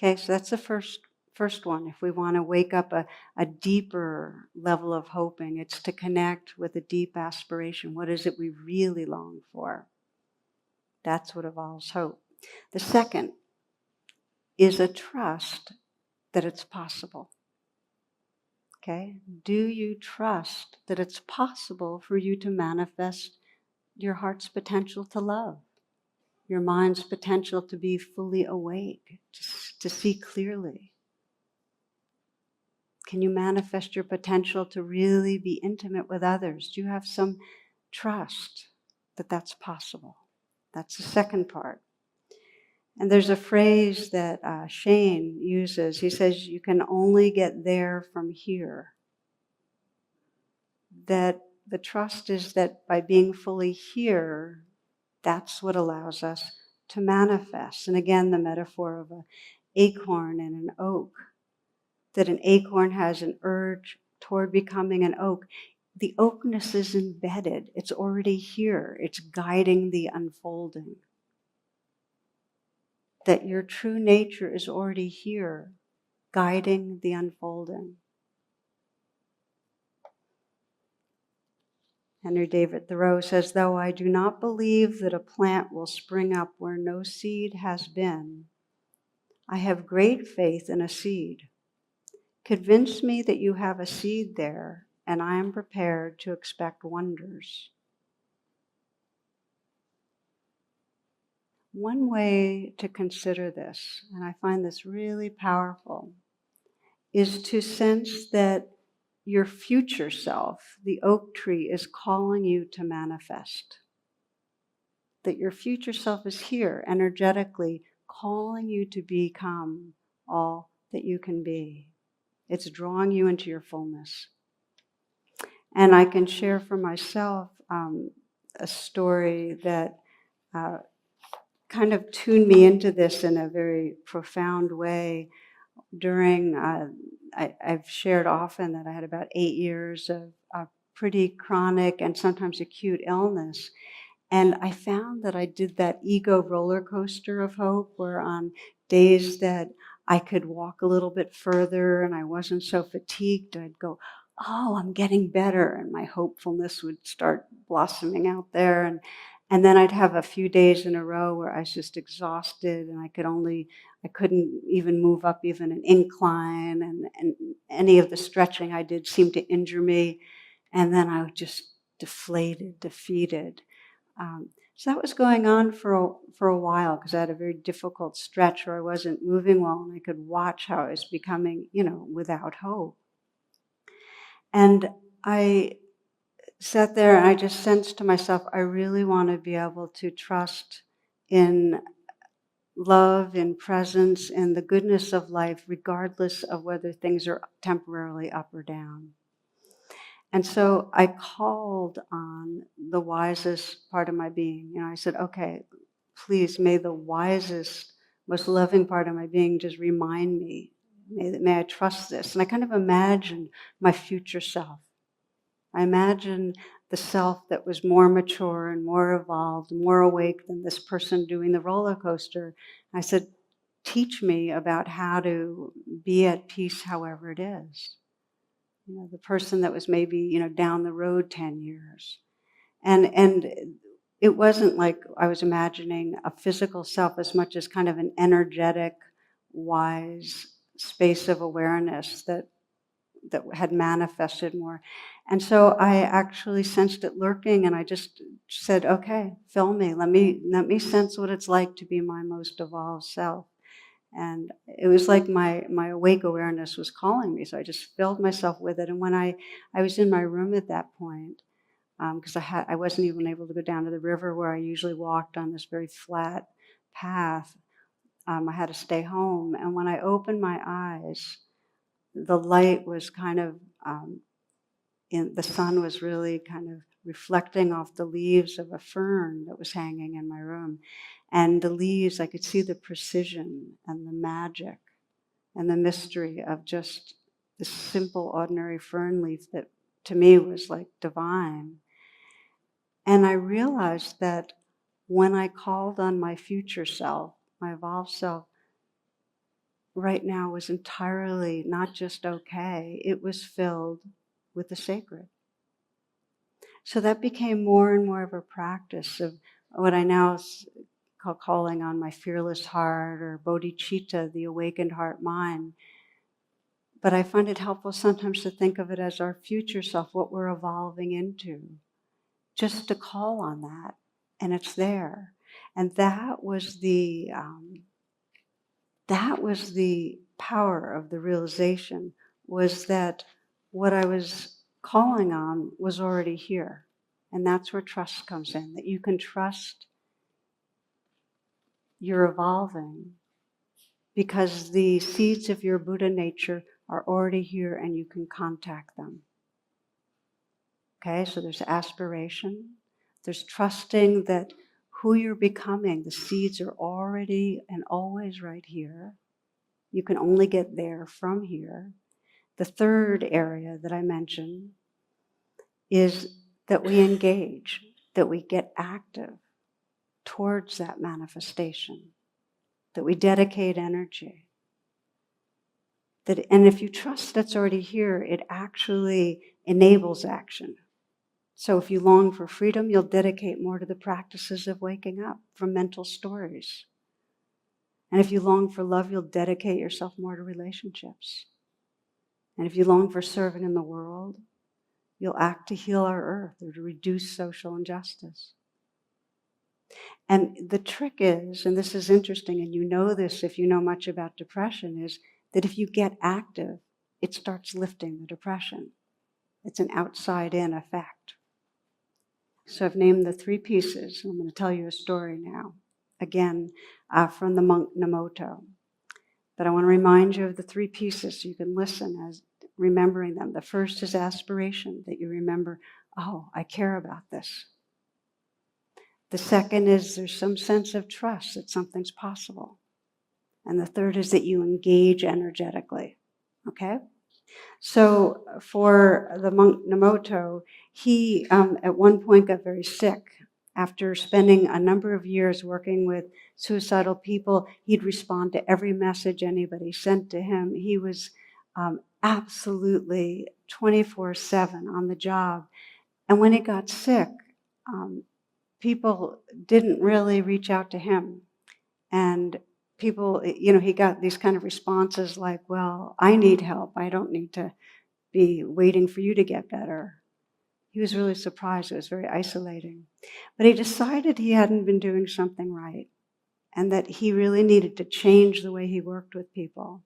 Okay, so that's the first one. If we want to wake up a deeper level of hoping, it's to connect with a deep aspiration. What is it we really long for? That's what evolves hope. The second is a trust that it's possible. Okay? Do you trust that it's possible for you to manifest your heart's potential to love, your mind's potential to be fully awake, to see clearly? Can you manifest your potential to really be intimate with others? Do you have some trust that that's possible? That's the second part. And there's a phrase that Shane uses. He says, you can only get there from here. That the trust is that by being fully here, that's what allows us to manifest. And again, the metaphor of an acorn and an oak, that an acorn has an urge toward becoming an oak. The oakness is embedded. It's already here. It's guiding the unfolding. That your true nature is already here, guiding the unfolding. Henry David Thoreau says, though I do not believe that a plant will spring up where no seed has been, I have great faith in a seed. Convince me that you have a seed there, and I am prepared to expect wonders. One way to consider this, and I find this really powerful, is to sense that your future self, the oak tree, is calling you to manifest. That your future self is here, energetically calling you to become all that you can be. It's drawing you into your fullness. And I can share for myself a story that kind of tuned me into this in a very profound way. During, I've shared often that I had about 8 years of pretty chronic and sometimes acute illness. And I found that I did that ego roller coaster of hope, where on days that I could walk a little bit further and I wasn't so fatigued, I'd go, oh, I'm getting better. And my hopefulness would start blossoming out there. And then I'd have a few days in a row where I was just exhausted and I couldn't even move up even an incline. And any of the stretching I did seemed to injure me. And then I was just deflated, defeated. So that was going on for a while, because I had a very difficult stretch where I wasn't moving well, and I could watch how I was becoming, without hope. And I sat there and I just sensed to myself, I really want to be able to trust in love, in presence, in the goodness of life, regardless of whether things are temporarily up or down. And so I called on the wisest part of my being. I said, okay, please, may the wisest, most loving part of my being just remind me. May I trust this? And I kind of imagined my future self. I imagined the self that was more mature and more evolved, more awake than this person doing the roller coaster. I said, teach me about how to be at peace however it is. The person that was maybe, down the road 10 years. And it wasn't like I was imagining a physical self as much as kind of an energetic, wise space of awareness that had manifested more. And so I actually sensed it lurking, and I just said, okay, fill me. Let me sense what it's like to be my most evolved self. And it was like my awake awareness was calling me, so I just filled myself with it. And when I was in my room at that point, because I wasn't even able to go down to the river where I usually walked on this very flat path, I had to stay home. And when I opened my eyes, the light was kind of, the sun was really kind of reflecting off the leaves of a fern that was hanging in my room. And the leaves, I could see the precision and the magic and the mystery of just this simple, ordinary fern leaf that to me was like divine. And I realized that when I called on my future self, my evolved self, right now was entirely not just okay, it was filled with the sacred. So that became more and more of a practice of what I now call calling on my fearless heart or bodhicitta, the awakened heart mind. But I find it helpful sometimes to think of it as our future self, what we're evolving into, just to call on that, and it's there. And that was the power of the realization, was that what I was calling on was already here. And that's where trust comes in, that you can trust you're evolving because the seeds of your Buddha nature are already here and you can contact them. Okay, so there's aspiration, there's trusting that who you're becoming, the seeds are already and always right here. You can only get there from here. The third area that I mentioned is that we engage, that we get active towards that manifestation, that we dedicate energy. And if you trust that's already here, it actually enables action. So if you long for freedom, you'll dedicate more to the practices of waking up from mental stories. And if you long for love, you'll dedicate yourself more to relationships. And if you long for serving in the world, you'll act to heal our earth or to reduce social injustice. And the trick is, and this is interesting, and you know this if you know much about depression, is that if you get active, it starts lifting the depression. It's an outside-in effect. So I've named the three pieces. I'm going to tell you a story now, again, from the monk Namoto. But I want to remind you of the three pieces so you can listen as remembering them. The first is aspiration, that you remember, oh, I care about this. The second is there's some sense of trust that something's possible. And the third is that you engage energetically, okay? So for the monk Namoto, he at one point got very sick. After spending a number of years working with suicidal people, he'd respond to every message anybody sent to him. He was absolutely 24/7 on the job. And when he got sick, people didn't really reach out to him. And people, he got these kind of responses like, well, I need help. I don't need to be waiting for you to get better. He was really surprised. It was very isolating. But he decided he hadn't been doing something right and that he really needed to change the way he worked with people.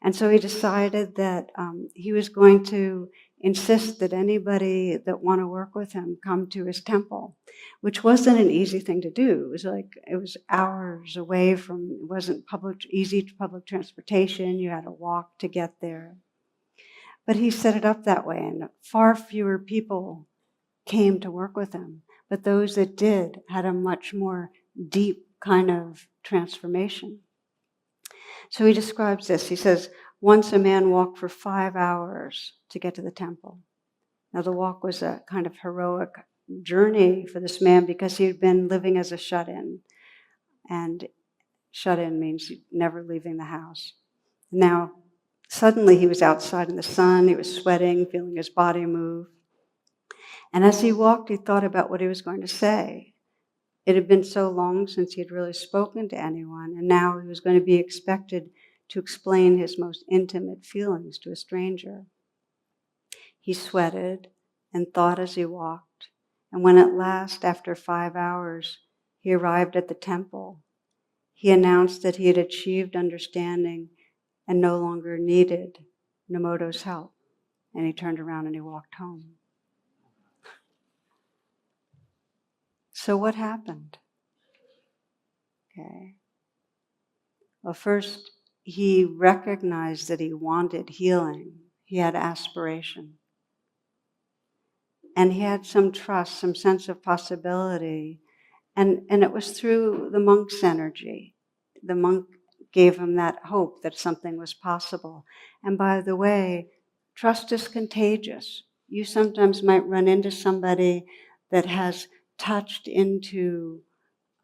And so he decided that he was going to insist that anybody that want to work with him come to his temple, which wasn't an easy thing to do. It was hours away from, it wasn't easy public transportation. You had to walk to get there. But he set it up that way, and far fewer people came to work with him. But those that did had a much more deep kind of transformation. So he describes this. He says, once a man walked for 5 hours to get to the temple. Now the walk was a kind of heroic journey for this man because he had been living as a shut-in. And shut-in means never leaving the house. Now, suddenly he was outside in the sun, he was sweating, feeling his body move. And as he walked, he thought about what he was going to say. It had been so long since he had really spoken to anyone, and now he was going to be expected to explain his most intimate feelings to a stranger. He sweated and thought as he walked, and when at last, after 5 hours, he arrived at the temple, he announced that he had achieved understanding and no longer needed Namoto's help, and he turned around and he walked home. So what happened? Okay. Well, first, he recognized that he wanted healing. He had aspiration. And he had some trust, some sense of possibility. And it was through the monk's energy. The monk gave him that hope that something was possible. And by the way, trust is contagious. You sometimes might run into somebody that has touched into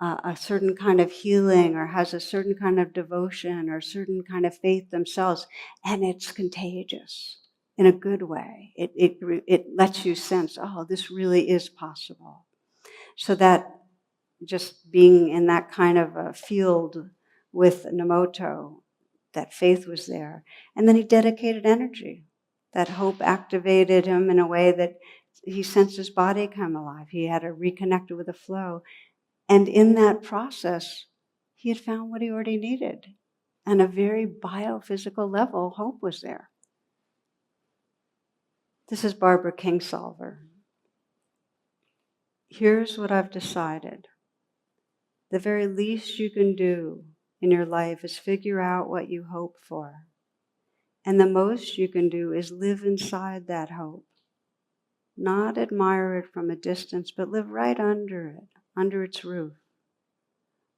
a certain kind of healing or has a certain kind of devotion or certain kind of faith themselves, and it's contagious in a good way. It lets you sense, oh, this really is possible. So that just being in that kind of a field with Namoto, that faith was there. And then he dedicated energy. That hope activated him in a way that he sensed his body come alive. He had to reconnect with the flow. And in that process, he had found what he already needed. On a very biophysical level, hope was there. This is Barbara Kingsolver. Here's what I've decided. The very least you can do in your life is figure out what you hope for. And the most you can do is live inside that hope. Not admire it from a distance, but live right under it, under its roof.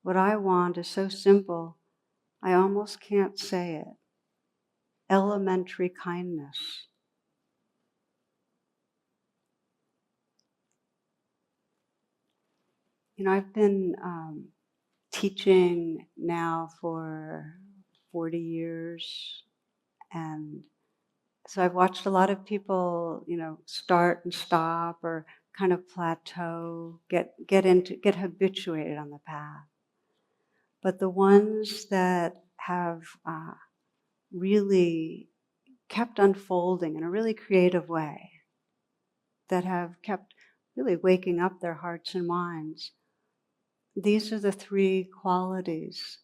What I want is so simple, I almost can't say it. Elementary kindness. You know, I've been teaching now for 40 years, and so I've watched a lot of people, start and stop or kind of plateau, get habituated on the path. But the ones that have really kept unfolding in a really creative way, that have kept really waking up their hearts and minds, these are the three qualities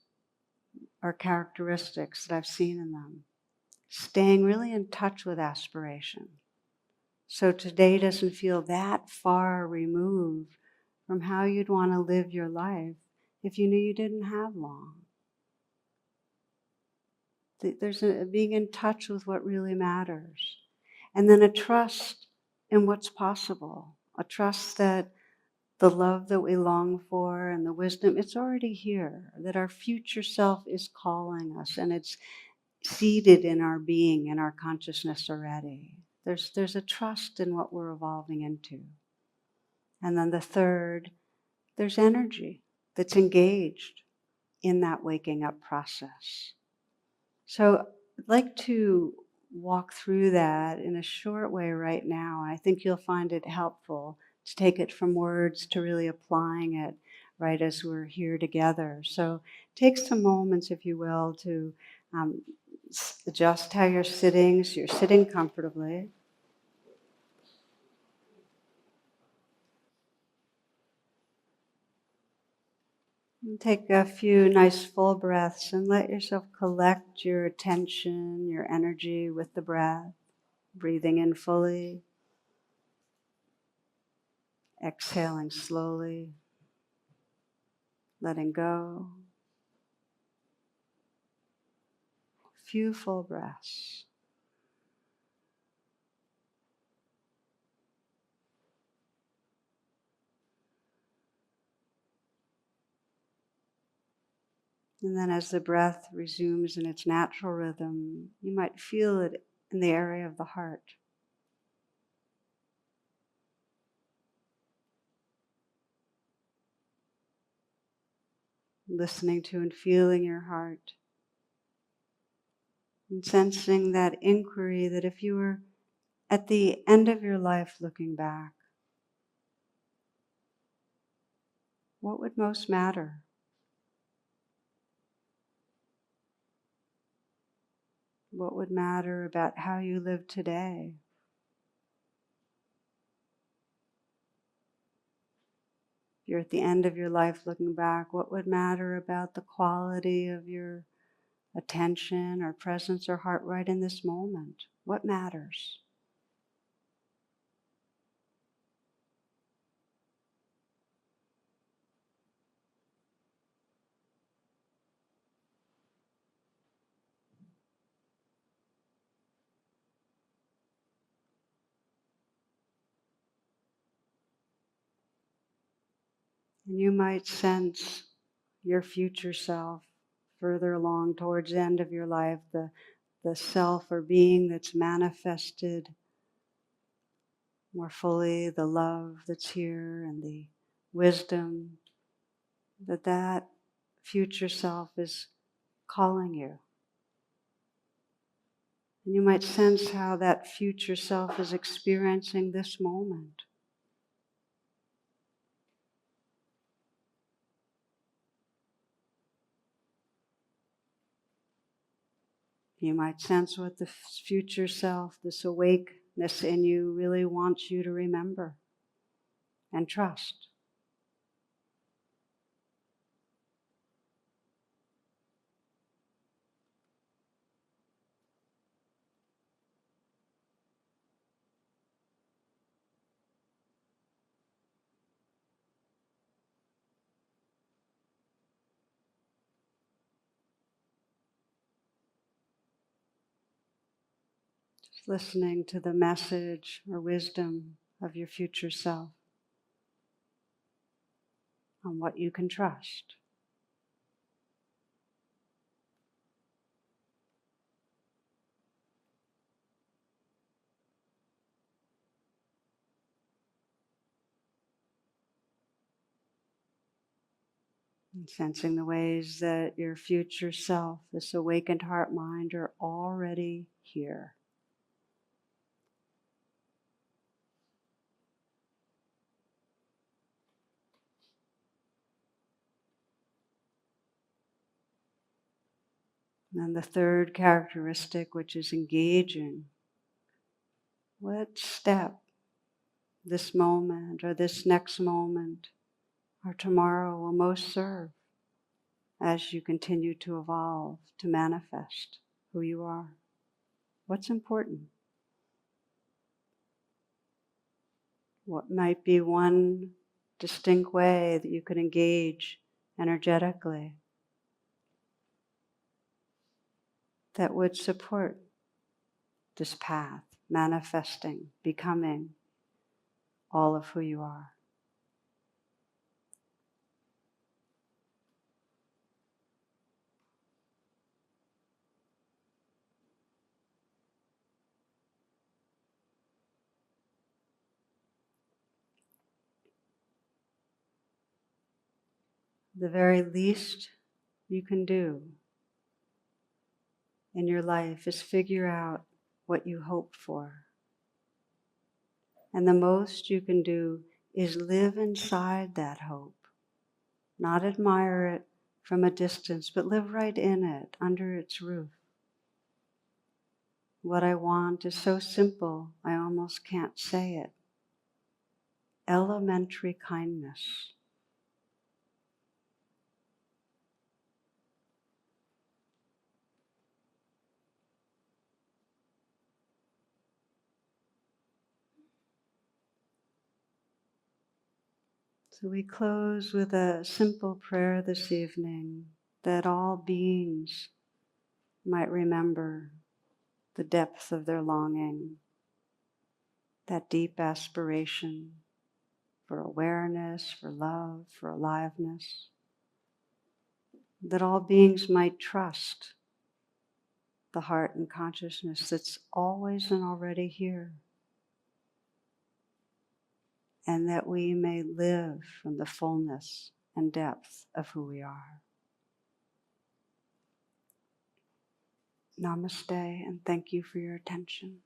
or characteristics that I've seen in them. Staying really in touch with aspiration. So today doesn't feel that far removed from how you'd want to live your life if you knew you didn't have long. There's being in touch with what really matters. And then a trust in what's possible. A trust that the love that we long for and the wisdom, it's already here. That our future self is calling us and it's seated in our being, in our consciousness already. There's a trust in what we're evolving into. And then the third, there's energy that's engaged in that waking up process. So I'd like to walk through that in a short way right now. I think you'll find it helpful to take it from words to really applying it right as we're here together. So take some moments, if you will, to adjust how you're sitting, so you're sitting comfortably. And take a few nice full breaths and let yourself collect your attention, your energy with the breath. Breathing in fully, exhaling slowly, letting go. A few full breaths. And then as the breath resumes in its natural rhythm, you might feel it in the area of the heart. Listening to and feeling your heart. And sensing that inquiry that if you were at the end of your life looking back, what would most matter? What would matter about how you live today? If you're at the end of your life looking back, what would matter about the quality of your attention or presence or heart right in this moment? What matters? And you might sense your future self further along towards the end of your life, the self or being that's manifested more fully, the love that's here and the wisdom that future self is calling you. And you might sense how that future self is experiencing this moment. You might sense what the future self, this awakeness in you, really wants you to remember and trust. Just listening to the message or wisdom of your future self on what you can trust. And sensing the ways that your future self, this awakened heart mind, are already here. And then the third characteristic, which is engaging. What step this moment or this next moment or tomorrow will most serve as you continue to evolve, to manifest who you are? What's important? What might be one distinct way that you could engage energetically that would support this path, manifesting, becoming all of who you are? The very least you can do in your life is figure out what you hope for. And the most you can do is live inside that hope. Not admire it from a distance, but live right in it, under its roof. What I want is so simple, I almost can't say it. Elementary kindness. So we close with a simple prayer this evening that all beings might remember the depth of their longing, that deep aspiration for awareness, for love, for aliveness, that all beings might trust the heart and consciousness that's always and already here, and that we may live from the fullness and depth of who we are. Namaste, and thank you for your attention.